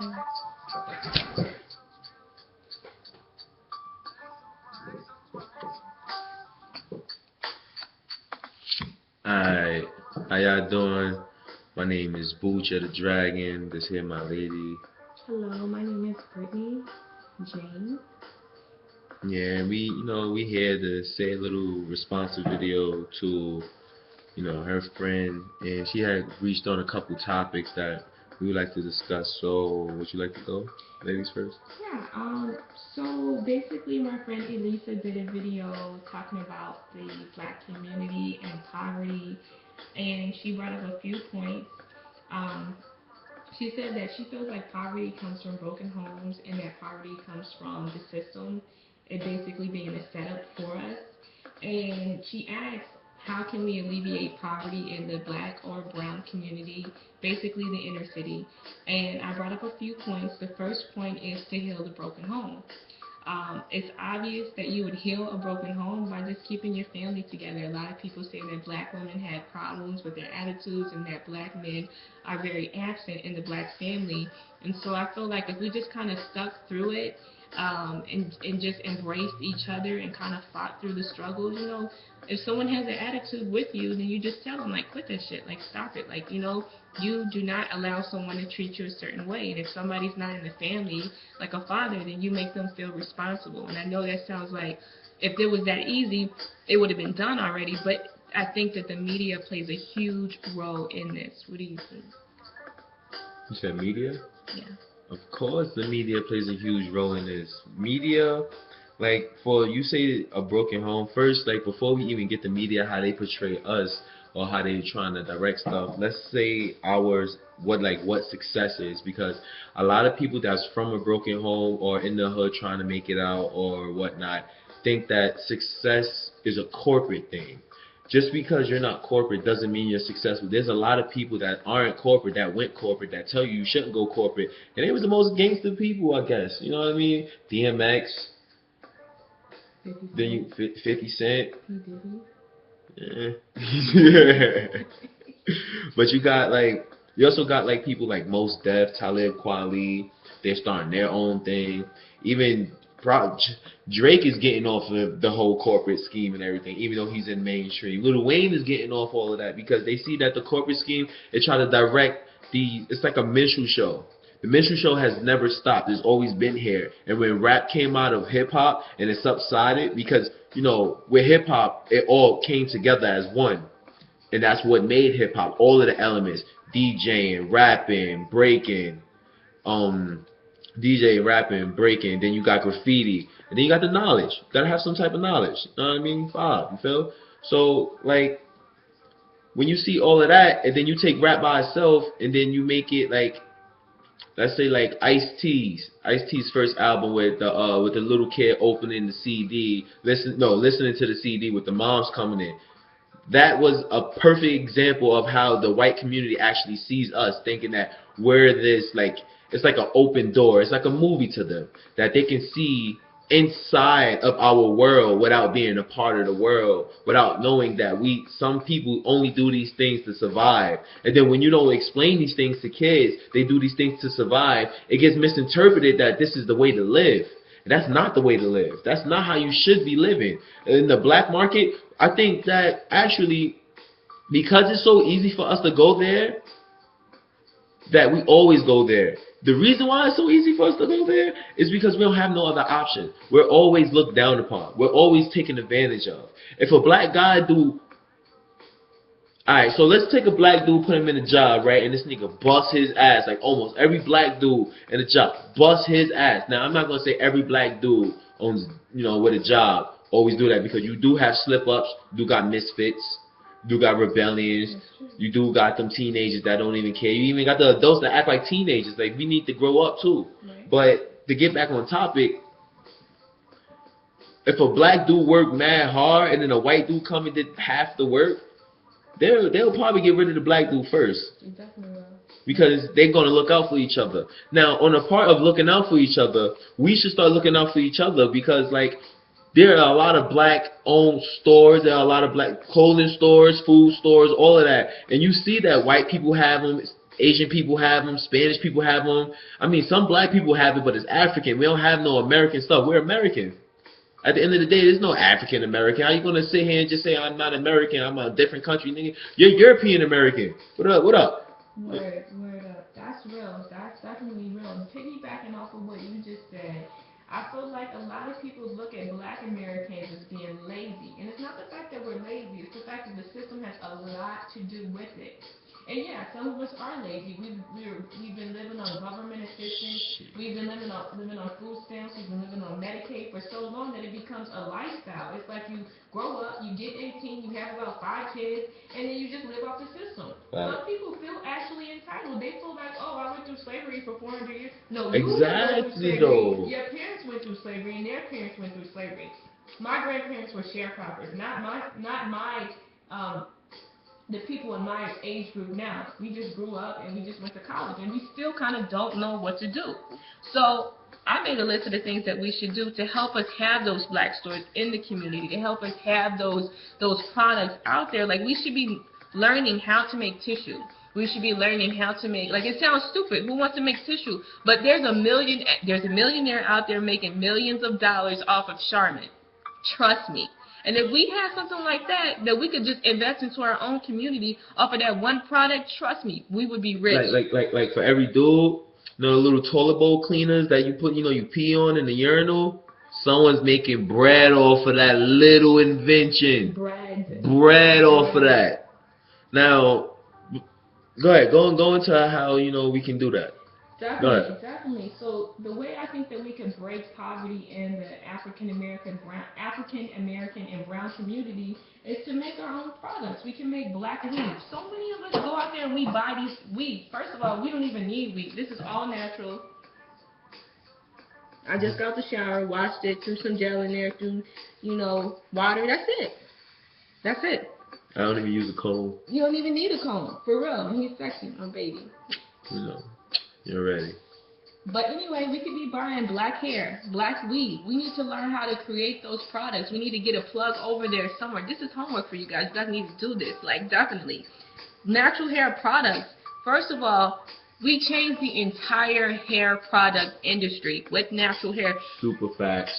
Alright, how y'all doing? My name is Buccha the Dragon. This here my lady. Hello, my name is Brittany Jane. Yeah, and we here to say a little responsive video to, her friend, and she had reached on a couple topics that we would like to discuss. So, would you like to go, ladies first? Yeah, so basically my friend Elisa did a video talking about the black community and poverty, and she brought up a few points. Um, she said that she feels like poverty comes from broken homes and that poverty comes from the system, it basically being a setup for us. And she asked, how can we alleviate poverty in the black or brown community, basically the inner city? And I brought up a few points. The first point is to heal the broken home. It's obvious that you would heal a broken home by just keeping your family together. A lot of people say that black women have problems with their attitudes and that black men are very absent in the black family. And so I feel like if we just kind of stuck through it, and just embraced each other and kind of fought through the struggles, if someone has an attitude with you, then you just tell them, like, quit that shit, like, stop it, like, you do not allow someone to treat you a certain way. And if somebody's not in the family, like a father, then you make them feel responsible. And I know that sounds like if it was that easy, it would have been done already, but I think that the media plays a huge role in this. What do you think? You said media? Yeah. Of course, the media plays a huge role in this. Media, like, for you say a broken home, first, like, before we even get the media, how they portray us or how they trying to direct stuff, let's say ours, what success is, because a lot of people that's from a broken home or in the hood trying to make it out or whatnot think that success is a corporate thing. Just because you're not corporate doesn't mean you're successful. There's a lot of people that aren't corporate, that went corporate, that tell you shouldn't go corporate. And they was the most gangster people, I guess. You know what I mean? DMX, 50 then you 50 Cent. Cent. Yeah. But you also got like people like Mos Def, Talib Kweli. They're starting their own thing. Even Drake is getting off of the whole corporate scheme and everything, even though he's in mainstream. Lil Wayne is getting off all of that because they see that the corporate scheme, they try to direct it's like a minstrel show. The minstrel show has never stopped. It's always been here. And when rap came out of hip hop and it subsided, because with hip hop it all came together as one. And that's what made hip hop. All of the elements, DJing, rapping, breaking, DJ rapping, breaking, then you got graffiti, and then you got the knowledge. You gotta have some type of knowledge. You know what I mean? You feel? So, like, when you see all of that, and then you take rap by itself, and then you make it like, let's say like Ice-T's first album with the little kid opening the CD, listening to the CD with the moms coming in. That was a perfect example of how the white community actually sees us, thinking that we're this, like, it's like an open door. It's like a movie to them, that they can see inside of our world without being a part of the world, without knowing that some people only do these things to survive. And then when you don't explain these things to kids, they do these things to survive, it gets misinterpreted that this is the way to live. And that's not the way to live. That's not how you should be living. In the black market, I think that actually, because it's so easy for us to go there, that we always go there. The reason why it's so easy for us to go there is because we don't have no other option. We're always looked down upon. We're always taken advantage of. If a black guy alright, so let's take a black dude, put him in a job, right? And this nigga bust his ass. Like almost every black dude in a job bust his ass. Now, I'm not going to say every black dude owns, with a job always do that, because you do have slip-ups, you do got misfits, you do got rebellions, you do got them teenagers that don't even care. You even got the adults that act like teenagers. Like, we need to grow up too. Right. But to get back on topic, if a black dude worked mad hard and then a white dude come and did half the work, they'll probably get rid of the black dude first. Definitely will. Because they're going to look out for each other. Now, on the part of looking out for each other, we should start looking out for each other, because, like, there are a lot of black-owned stores. There are a lot of black clothing stores, food stores, all of that. And you see that white people have them. Asian people have them, Spanish people have them. I mean, some black people have it, but it's African. We don't have no American stuff. We're American. At the end of the day, there's no African American. How you gonna sit here and just say I'm not American? I'm a different country, nigga. You're European American. What up? What up? Word up. That's real. That's definitely real. And piggybacking off of what you just said, I feel like a lot of people look at black Americans as being lazy. And it's not the fact that we're lazy, it's the fact that the system has a lot to do with it. And yeah, some of us are lazy. We've been living on government assistance. We've been living on food stamps. We've been living on Medicaid for so long that it becomes a lifestyle. It's like you grow up, you get 18, you have about 5 kids, and then you just live off the system. Right. Some people feel actually entitled. They feel like, oh, I went through slavery for 400 years. No, Exactly, though. Your parents went through slavery, and their parents went through slavery. My grandparents were sharecroppers, not my the people in my age group now. We just grew up and we just went to college, and we still kind of don't know what to do. So I made a list of the things that we should do to help us have those black stores in the community, to help us have those products out there. Like, we should be learning how to make tissue. We should be learning how to make, like, it sounds stupid, who wants to make tissue? But there's a millionaire out there making millions of dollars off of Charmin. Trust me. And if we had something like that we could just invest into our own community off of that one product, trust me, we would be rich. Like for every dude, you know, the little toilet bowl cleaners that you put, you know, you pee on in the urinal, someone's making bread off of that little invention. Bread off of that. Now, go ahead, go into how, you know, we can do that. Definitely. So the way I think that we can break poverty in the African American and brown community is to make our own products. We can make black weed. So many of us go out there and we buy these weed. First of all, we don't even need weed. This is all natural. I just got out the shower, washed it, threw some gel in there, threw, you know, water. That's it. I don't even use a comb. You don't even need a comb, for real. And he's sexy, my baby. You know. You're ready. But anyway, we could be buying black hair, black weed. We need to learn how to create those products. We need to get a plug over there somewhere. This is homework for you guys. You guys need to do this, like, definitely. Natural hair products. First of all, we changed the entire hair product industry with natural hair. Super fact.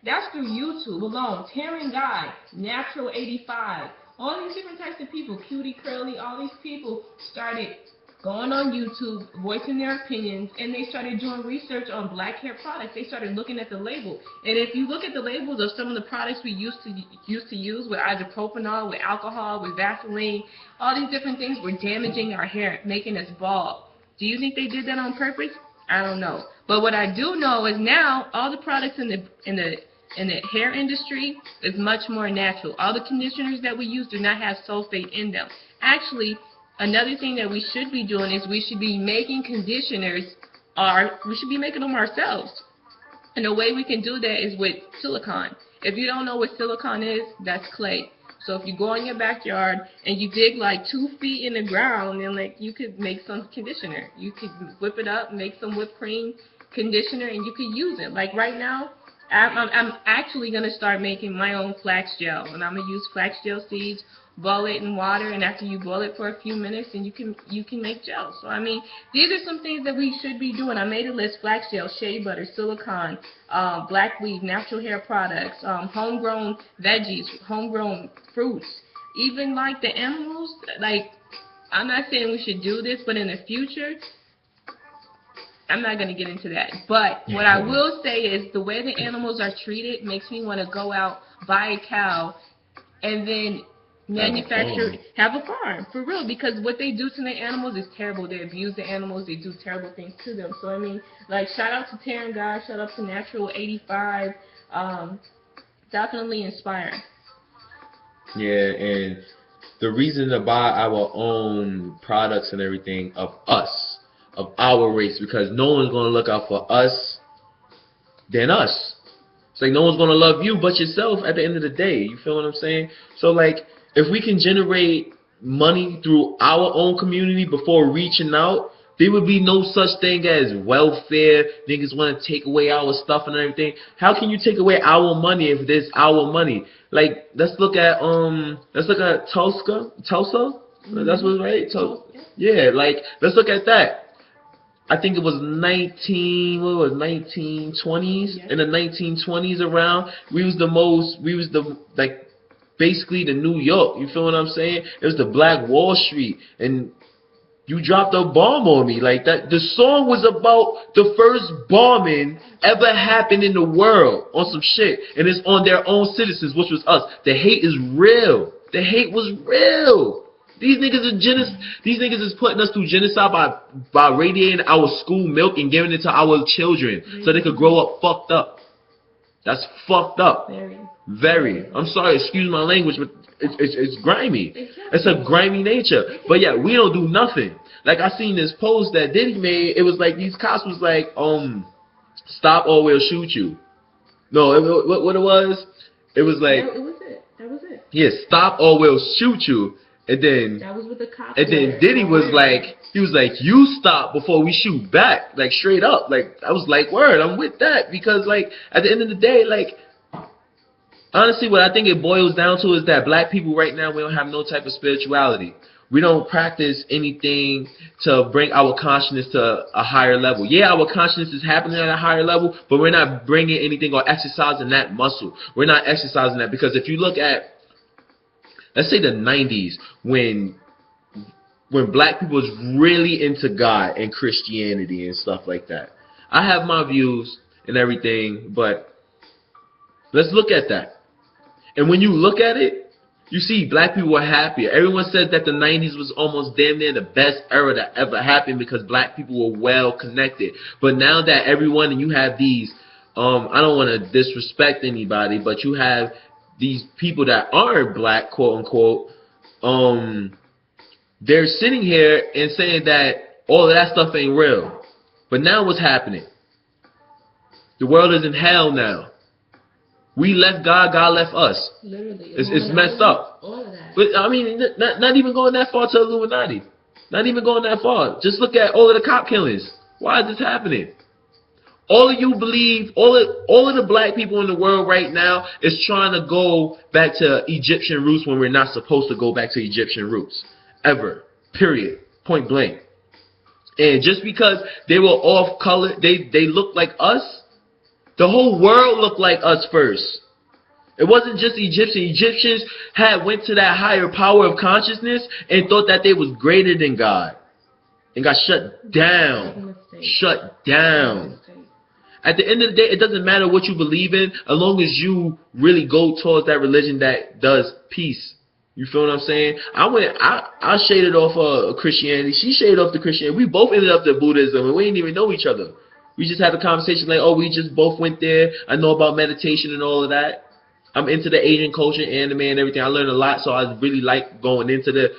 That's through YouTube alone. Taryn Guy, Natural 85. All these different types of people, Cutie Curly, all these people started going on YouTube, voicing their opinions, and they started doing research on black hair products. They started looking at the label. And if you look at the labels of some of the products we used to use with either propanol, with alcohol, with Vaseline, all these different things were damaging our hair, making us bald. Do you think they did that on purpose? I don't know. But what I do know is now all the products in the hair industry is much more natural. All the conditioners that we use do not have sulfate in them. Actually, another thing that we should be doing is we should be making conditioners, we should be making them ourselves. And the way we can do that is with silicone. If you don't know what silicone is, that's clay. So if you go in your backyard and you dig like 2 feet in the ground, then like you could make some conditioner. You could whip it up, make some whipped cream conditioner, and you could use it. Like right now, I'm actually going to start making my own flax gel. And I'm going to use flax gel seeds, boil it in water, and after you boil it for a few minutes, and you can make gel. So I mean, these are some things that we should be doing. I made a list: flax gel, shea butter, silicone, black weed, natural hair products, homegrown veggies, homegrown fruits, even like the animals. Like, I'm not saying we should do this, but in the future, I'm not going to get into that. But what I will say is the way the animals are treated makes me want to go out, buy a cow, and then have a farm, for real, because what they do to the animals is terrible. They abuse the animals, they do terrible things to them. So I mean, like, shout out to Taryn Guy, shout out to Natural 85, definitely inspiring. Yeah, and the reason to buy our own products and everything of our race, because no one's going to look out for us than us. It's like no one's going to love you but yourself at the end of the day. You feel what I'm saying? So like, if we can generate money through our own community before reaching out, there would be no such thing as welfare. Niggas want to take away our stuff and everything. How can you take away our money if there's our money? Like, let's look at Tulsa. That's what's right. So yeah, like let's look at that. I think it was 1920s. In the 1920s around, we was the like basically the New York. You feel what I'm saying? It was the Black Wall Street, and you dropped a bomb on me like that. The song was about the first bombing ever happened in the world on some shit, and it's on their own citizens, which was us. The hate is real. The hate was real. These niggas are These niggas is putting us through genocide by radiating our school milk and giving it to our children so they could grow up fucked up. That's fucked up. Very. I'm sorry, excuse my language, but it's grimy. It's a grimy nature. But yeah, we don't do nothing. Like I seen this post that Diddy made. It was like these cops was like, stop or we'll shoot you. No, what it was? It was like, that was it. Yeah, stop or we'll shoot you. And then that was what the cops. And then Diddy was like, you stop before we shoot back, like straight up. Like I was like, word, I'm with that, because like at the end of the day, like honestly, what I think it boils down to is that black people right now, we don't have no type of spirituality. We don't practice anything to bring our consciousness to a higher level. Yeah, our consciousness is happening at a higher level, but we're not bringing anything or exercising that muscle. We're not exercising that, because if you look at, let's say the 90s, when black people was really into God and Christianity and stuff like that. I have my views and everything, but let's look at that. And when you look at it, you see black people were happier. Everyone says that the 90s was almost damn near the best era that ever happened because black people were well connected. But now that everyone, and you have these, I don't want to disrespect anybody, but you have these people that aren't black, quote unquote, they're sitting here and saying that all of that stuff ain't real. But now what's happening? The world is in hell now. We left God, God left us. Literally. It's messed up. All of that. But I mean, not even going that far to Illuminati. Not even going that far. Just look at all of the cop killings. Why is this happening? All of you believe, all of the black people in the world right now is trying to go back to Egyptian roots when we're not supposed to go back to Egyptian roots. Ever. Period. Point blank. And just because they were off color, they looked like us, the whole world looked like us first. It wasn't just Egyptians. Egyptians went to that higher power of consciousness and thought that they was greater than God. And got shut down. Shut down. At the end of the day, it doesn't matter what you believe in, as long as you really go towards that religion that does peace. You feel what I'm saying? I shaded off Christianity. She shaded off the Christianity. We both ended up to Buddhism, and we didn't even know each other. We just had a conversation like, oh, we just both went there. I know about meditation and all of that. I'm into the Asian culture, anime, and everything. I learned a lot, so I really like going into the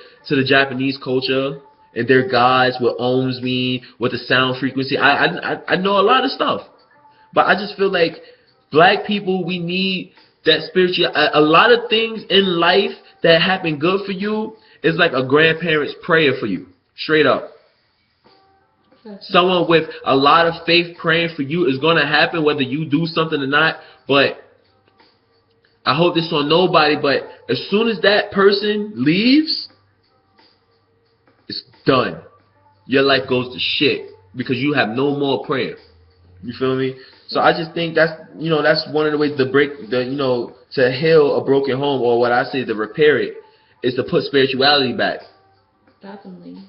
Japanese culture and their gods, what ohms mean, what the sound frequency. I know a lot of stuff, but I just feel like black people, we need that spiritual. A lot of things in life that happen good for you is like a grandparent's prayer for you, straight up. Someone with a lot of faith praying for you is going to happen whether you do something or not. But I hope this on nobody, but as soon as that person leaves, it's done. Your life goes to shit because you have no more prayer. You feel me? So I just think that's one of the ways to to heal a broken home, or what I say to repair it, is to put spirituality back. Definitely.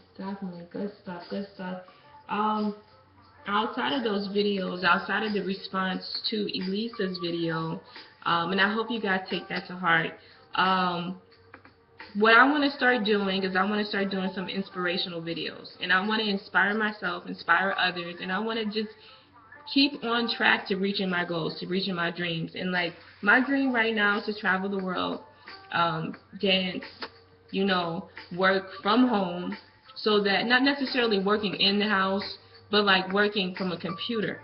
Good stuff. Outside of those videos, outside of the response to Elisa's video, and I hope you guys take that to heart, what I want to start doing is I want to start doing some inspirational videos, and I want to inspire myself, inspire others, and I want to just keep on track to reaching my goals, to reaching my dreams. And like, my dream right now is to travel the world, dance, work from home, so that not necessarily working in the house, but like working from a computer.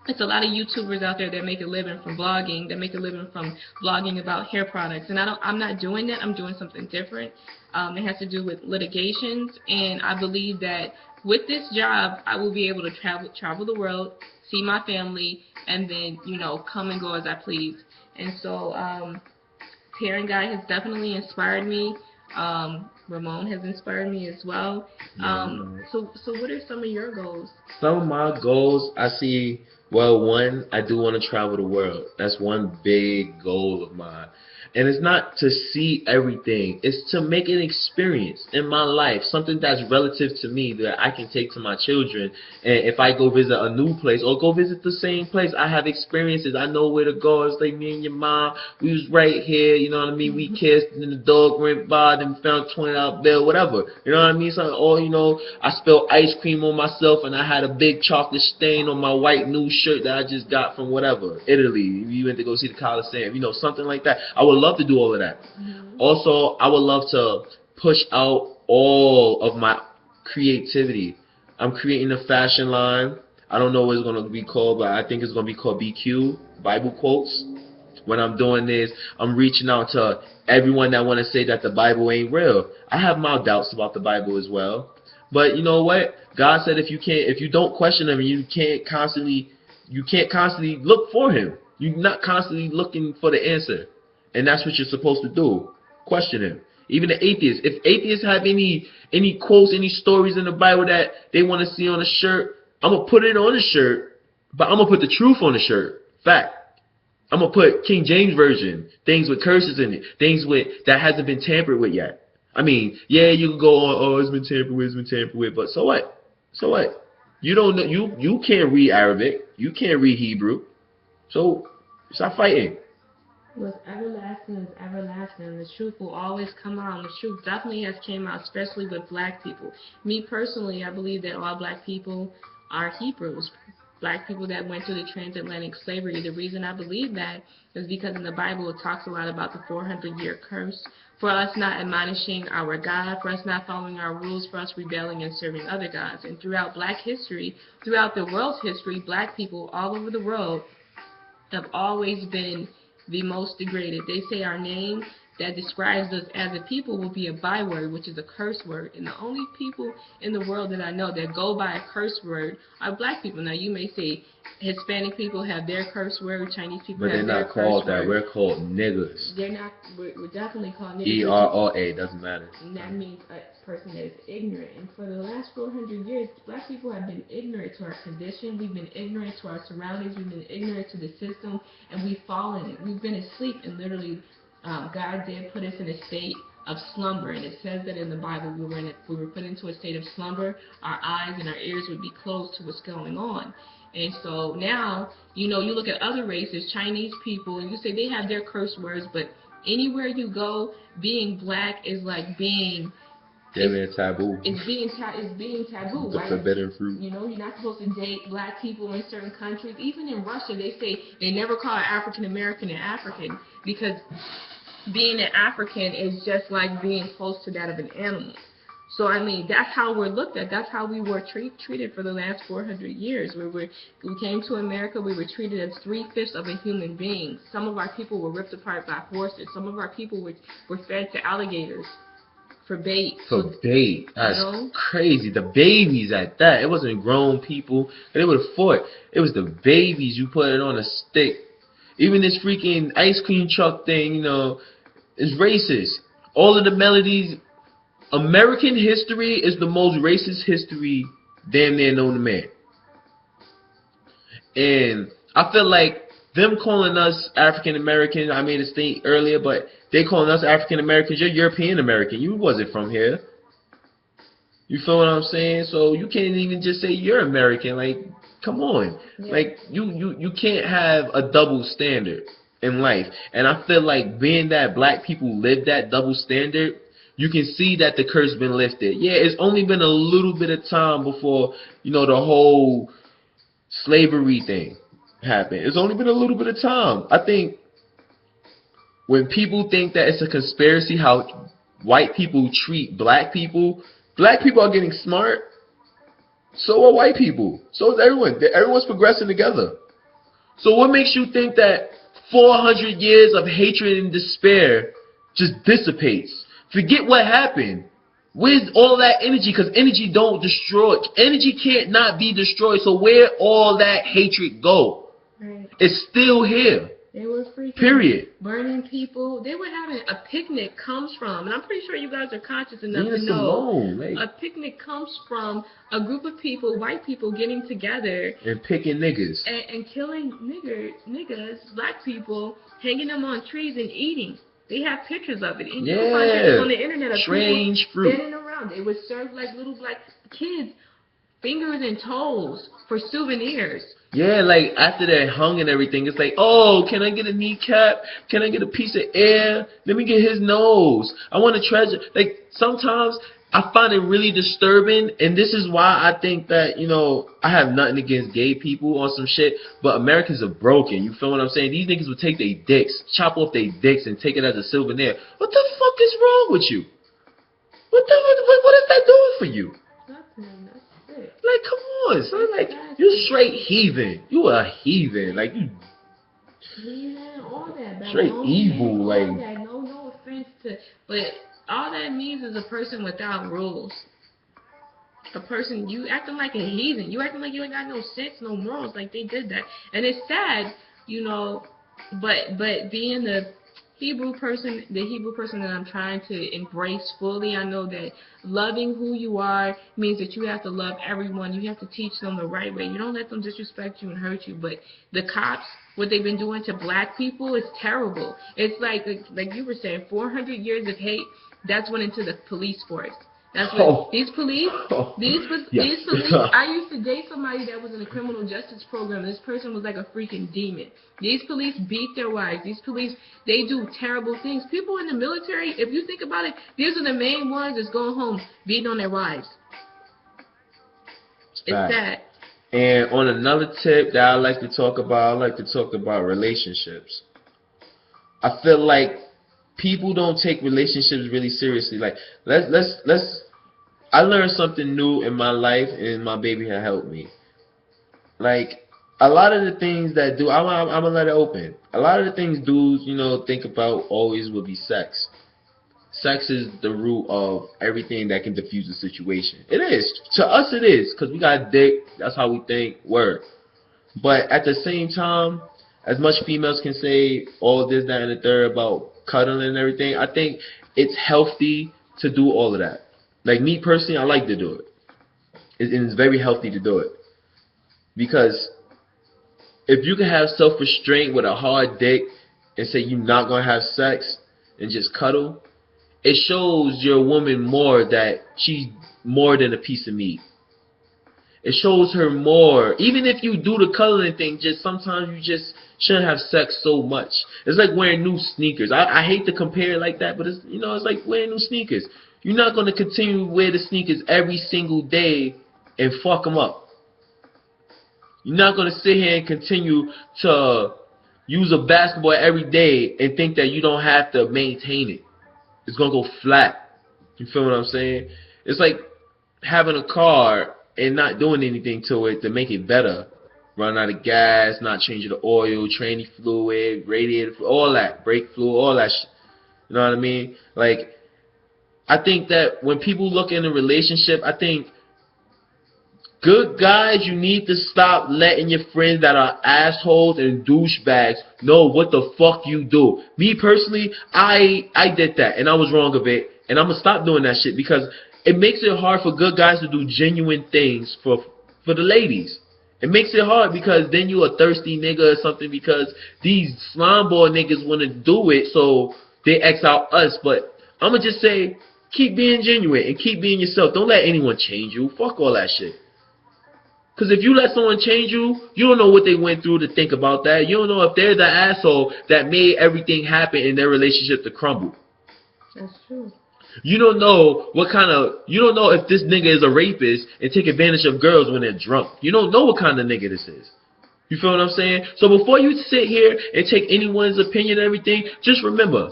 It's a lot of YouTubers out there that make a living from vlogging, that make a living from vlogging about hair products, and I'm not doing that. I'm doing something different. It has to do with litigations, and I believe that with this job, I will be able to travel the world, see my family, and then come and go as I please. And so, Parent Guy has definitely inspired me. Ramon has inspired me as well. So what are some of your goals? Some of my goals, I see, well, one, I do want to travel the world. That's one big goal of mine. And it's not to see everything. It's to make an experience in my life, something that's relative to me that I can take to my children. And if I go visit a new place or go visit the same place, I have experiences. I know where to go. It's like me and your mom, we was right here, you know what I mean? We kissed, and then the dog went by, then found a $20 bill, whatever. You know what I mean? So, or, you know, I spilled ice cream on myself and I had a big chocolate stain on my white new shirt that I just got from whatever, Italy. You went to go see the Coliseum, you know, something like that. I would love to do all of that. Also, I would love to push out all of my creativity. I'm creating a fashion line. I don't know what it's going to be called, but I think it's going to be called BQ, Bible Quotes. When I'm doing this, I'm reaching out to everyone that want to say that the Bible ain't real. I have my doubts about the Bible as well. But you know what? God said if you don't question him, you can't constantly look for him. You're not constantly looking for the answer. And that's what you're supposed to do. Question him. Even the atheists. If atheists have any quotes, any stories in the Bible that they want to see on a shirt, I'm going to put it on the shirt, but I'm going to put the truth on the shirt. Fact. I'm going to put King James Version, things with curses in it, things with that hasn't been tampered with yet. I mean, yeah, you can go on, oh, it's been tampered with, but so what? So what? You don't know, you can't read Arabic, you can't read Hebrew, so stop fighting. What's everlasting is everlasting, and the truth will always come out. And the truth definitely has came out, especially with black people. Me personally, I believe that all black people are Hebrews. Black people that went through the transatlantic slavery. The reason I believe that is because in the Bible it talks a lot about the 400-year curse, for us not admonishing our God, for us not following our rules, for us rebelling and serving other gods. And throughout black history, throughout the world's history, black people all over the world have always been the most degraded. They say our name that describes us as a people will be a byword, which is a curse word. And the only people in the world that I know that go by a curse word are black people. Now, you may say Hispanic people have their curse word, Chinese people have their curse word. But they're not called that. We're called niggers. They're not. We're definitely called niggers. E-R-R-A, doesn't matter. And that means a person that is ignorant. And for the last 400 years, black people have been ignorant to our condition. We've been ignorant to our surroundings. We've been ignorant to the system. And we've fallen. We've been asleep. And literally, God did put us in a state of slumber. And it says that in the Bible, we were put into a state of slumber. Our eyes and our ears would be closed to what's going on. And so now, you know, you look at other races, Chinese people, and you say they have their curse words, but anywhere you go, being black is like being taboo. It's being taboo. The right? forbidden fruit. You know, you're not supposed to date black people in certain countries. Even in Russia, they say they never call an African American an African because being an African is just like being close to that of an animal. So, I mean, that's how we're looked at. That's how we were treated for the last 400 years. We came to America, we were treated as 3/5 of a human being. Some of our people were ripped apart by horses. Some of our people were fed to alligators for bait. For bait. That's crazy. The babies at that. It wasn't grown people. They would have fought. It was the babies. You put it on a stick. Even this freaking ice cream truck thing, you know, is racist. All of the melodies. American history is the most racist history damn near known to man. And I feel like them calling us African Americans, I made a statement earlier, but they calling us African Americans, you're European American. You wasn't from here. You feel what I'm saying? So you can't even just say you're American. Like, come on. Yeah. Like, you can't have a double standard in life. And I feel like being that black people live that double standard, you can see that the curse been lifted. Yeah, it's only been a little bit of time before, you know, the whole slavery thing happened. It's only been a little bit of time. I think when people think that it's a conspiracy how white people treat black people are getting smart. So are white people. So is everyone. Everyone's progressing together. So what makes you think that 400 years of hatred and despair just dissipates? Forget what happened. Where's all that energy? Because energy don't destroy. Energy can't not be destroyed. So where all that hatred go? Right. It's still here. They were freaking Period. burning people. They were having a picnic comes from, and I'm pretty sure you guys are conscious enough Nina to know. Simone, like, a picnic comes from a group of people, white people, getting together and picking niggas and killing niggas, black people, hanging them on trees and eating. They have pictures of it, and you can find pictures on the internet of strange people fruit standing around. They would serve like little black kids fingers and toes for souvenirs. Yeah, like after they're hung and everything, it's like, oh, can I get a kneecap? Can I get a piece of air? Let me get his nose. I want a treasure. Like sometimes I find it really disturbing, and this is why I think that, you know, I have nothing against gay people or some shit, but Americans are broken. You feel what I'm saying? These niggas would take their dicks, chop off their dicks, and take it as a souvenir. What the fuck is wrong with you? What is that doing for you? Nothing. That's it. Like, come on, son. Like, you straight heathen. You a heathen. Like, you Heathen, all that. straight evil. All Like, that. No offense to, but all that means is a person without rules. A person, you acting like a heathen. You acting like you ain't got no sense, no morals. Like they did that, and it's sad, you know. But being the Hebrew person that I'm trying to embrace fully, I know that loving who you are means that you have to love everyone. You have to teach them the right way. You don't let them disrespect you and hurt you. But the cops, what they've been doing to black people is terrible. It's like you were saying, 400 years of hate. That's went into the police force. That's what these police. These police. I used to date somebody that was in a criminal justice program. This person was like a freaking demon. These police beat their wives. These police, they do terrible things. People in the military, if you think about it, these are the main ones that's going home beating on their wives. It's sad. And on another tip that I like to talk about, relationships. I feel like people don't take relationships really seriously. Like, let's. I learned something new in my life, and my baby had helped me. Like, a lot of the things that I'm gonna let it open. A lot of the things dudes, you know, think about always will be sex. Sex is the root of everything that can diffuse a situation. It is. To us it is, because we got dick, that's how we think, word. But at the same time, as much females can say all this, that, and the third about cuddling and everything, I think it's healthy to do all of that. Like me personally, I like to do it. It's very healthy to do it. Because if you can have self-restraint with a hard dick and say you're not going to have sex and just cuddle, it shows your woman more that she's more than a piece of meat. It shows her more. Even if you do the cuddling thing, just sometimes you just shouldn't have sex so much. It's like wearing new sneakers. I hate to compare it like that, but it's, you know, it's like wearing new sneakers. You're not going to continue to wear the sneakers every single day and fuck them up. You're not going to sit here and continue to use a basketball every day and think that you don't have to maintain it. It's going to go flat. You feel what I'm saying? It's like having a car and not doing anything to it to make it better. Running out of gas, not changing the oil, tranny fluid, radiator fluid, all that, brake fluid, all that shit. You know what I mean? Like, I think that when people look in a relationship, I think good guys, you need to stop letting your friends that are assholes and douchebags know what the fuck you do. Me personally, I did that, and I was wrong of it, and I'm going to stop doing that shit because it makes it hard for good guys to do genuine things for the ladies. It makes it hard because then you a thirsty nigga or something because these slime ball niggas want to do it, so they X out us. But I'm going to just say, keep being genuine and keep being yourself. Don't let anyone change you. Fuck all that shit. Because if you let someone change you, you don't know what they went through to think about that. You don't know if they're the asshole that made everything happen in their relationship to crumble. That's true. You don't know you don't know if this nigga is a rapist and take advantage of girls when they're drunk. You don't know what kind of nigga this is. You feel what I'm saying? So before you sit here and take anyone's opinion and everything, just remember,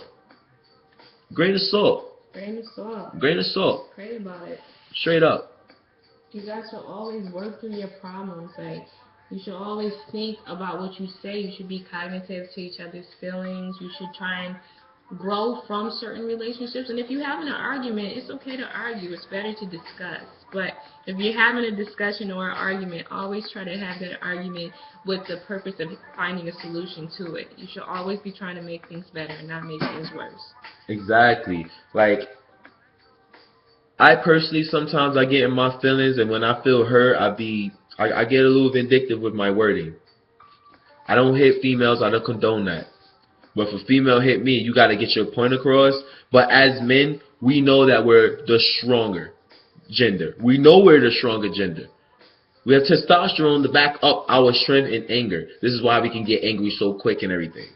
grain of salt. Grain of salt. Grain of salt. Pray about it. Straight up. You guys should always work through your problems. Like, you should always think about what you say. You should be cognitive to each other's feelings. You should try and grow from certain relationships. And if you're having an argument, it's okay to argue. It's better to discuss. But if you're having a discussion or an argument, always try to have that argument with the purpose of finding a solution to it. You should always be trying to make things better and not make things worse. Exactly. Like, I personally, sometimes I get in my feelings, and when I feel hurt, I get a little vindictive with my wording. I don't hit females. I don't condone that. But if a female hit me, you got to get your point across. But as men, we know that we're the stronger gender. We know we're the stronger gender. We have testosterone to back up our strength and anger. This is why we can get angry so quick and everything.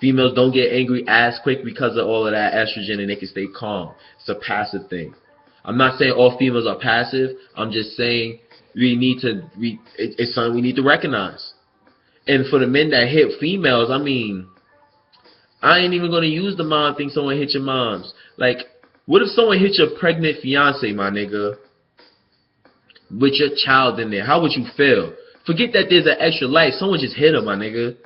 Females don't get angry as quick because of all of that estrogen, and they can stay calm. It's a passive thing. I'm not saying all females are passive. I'm just saying it's something we need to recognize. And for the men that hit females, I mean, I ain't even going to use the mom thing, someone hit your moms. Like, what if someone hit your pregnant fiance, my nigga, with your child in there? How would you feel? Forget that there's an extra life. Someone just hit her, my nigga.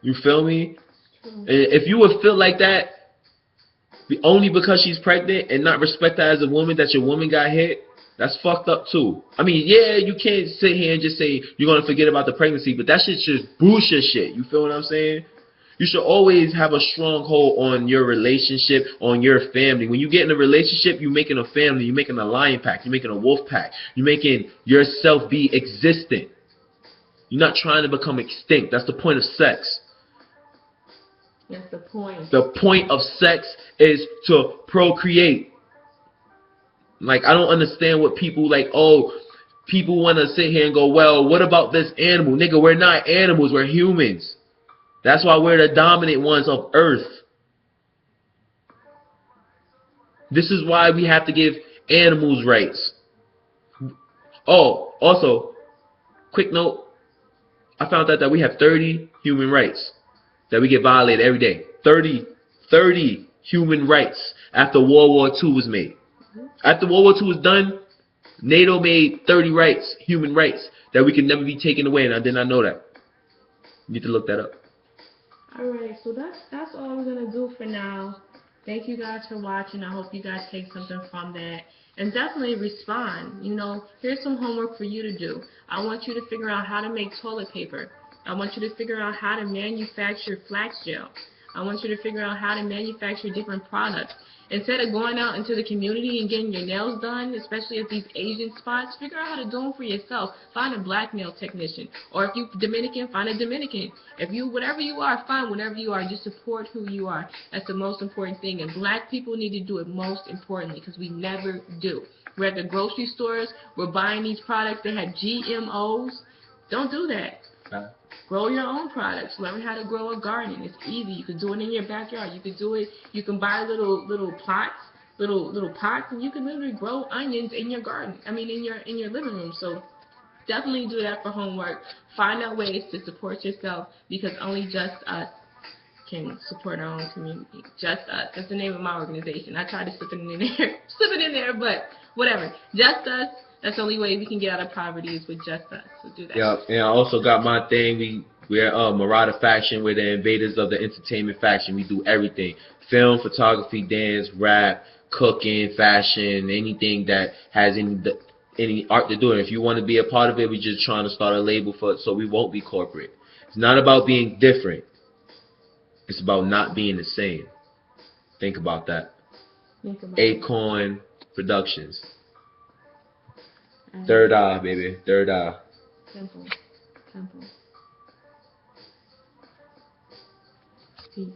You feel me? And if you would feel like that only because she's pregnant and not respect her as a woman, that your woman got hit, that's fucked up too. I mean, yeah, you can't sit here and just say you're going to forget about the pregnancy, but that shit's just bullshit shit. You feel what I'm saying? You should always have a strong hold on your relationship, on your family. When you get in a relationship, you're making a family. You're making a lion pack. You're making a wolf pack. You're making yourself be existent. You're not trying to become extinct. That's the point of sex. That's the point. The point of sex is to procreate. Like, I don't understand what people like, people want to sit here and go, well, what about this animal? Nigga, we're not animals. We're humans. That's why we're the dominant ones of Earth. This is why we have to give animals rights. Oh, also, quick note, I found out that we have 30 human rights that we get violated every day. 30 human rights after World War II was made. After World War II was done, NATO made 30 rights, human rights, that we can never be taken away, and I did not know that. You need to look that up. Alright, so that's all we're going to do for now. Thank you guys for watching. I hope you guys take something from that. And definitely respond. You know, here's some homework for you to do. I want you to figure out how to make toilet paper. I want you to figure out how to manufacture flax gel. I want you to figure out how to manufacture different products. Instead of going out into the community and getting your nails done, especially at these Asian spots, figure out how to do them for yourself. Find a black nail technician. Or if you're Dominican, find a Dominican. If you, whatever you are, find whatever you are. Just support who you are. That's the most important thing. And black people need to do it most importantly, because we never do. We're at the grocery stores. We're buying these products that have GMOs. Don't do that. Grow your own products. Learn how to grow a garden. It's easy. You can do it in your backyard. You can do it. You can buy little pots, little pots, and you can literally grow onions in your garden. I mean, in your living room. So definitely do that for homework. Find out ways to support yourself, because only just us can support our own community. Just us. That's the name of my organization. I tried to slip it in there, but whatever. Just us. That's the only way we can get out of poverty is with just us. So do that. Yeah, and I also got my thing. We're Marauder Faction. We're the invaders of the entertainment faction. We do everything: film, photography, dance, rap, cooking, fashion, anything that has any art to do it. If you want to be a part of it, we're just trying to start a label for it, so we won't be corporate. It's not about being different. It's about not being the same. Think about that. Acorn Productions. Third eye, baby. Third eye. Temple. Peace.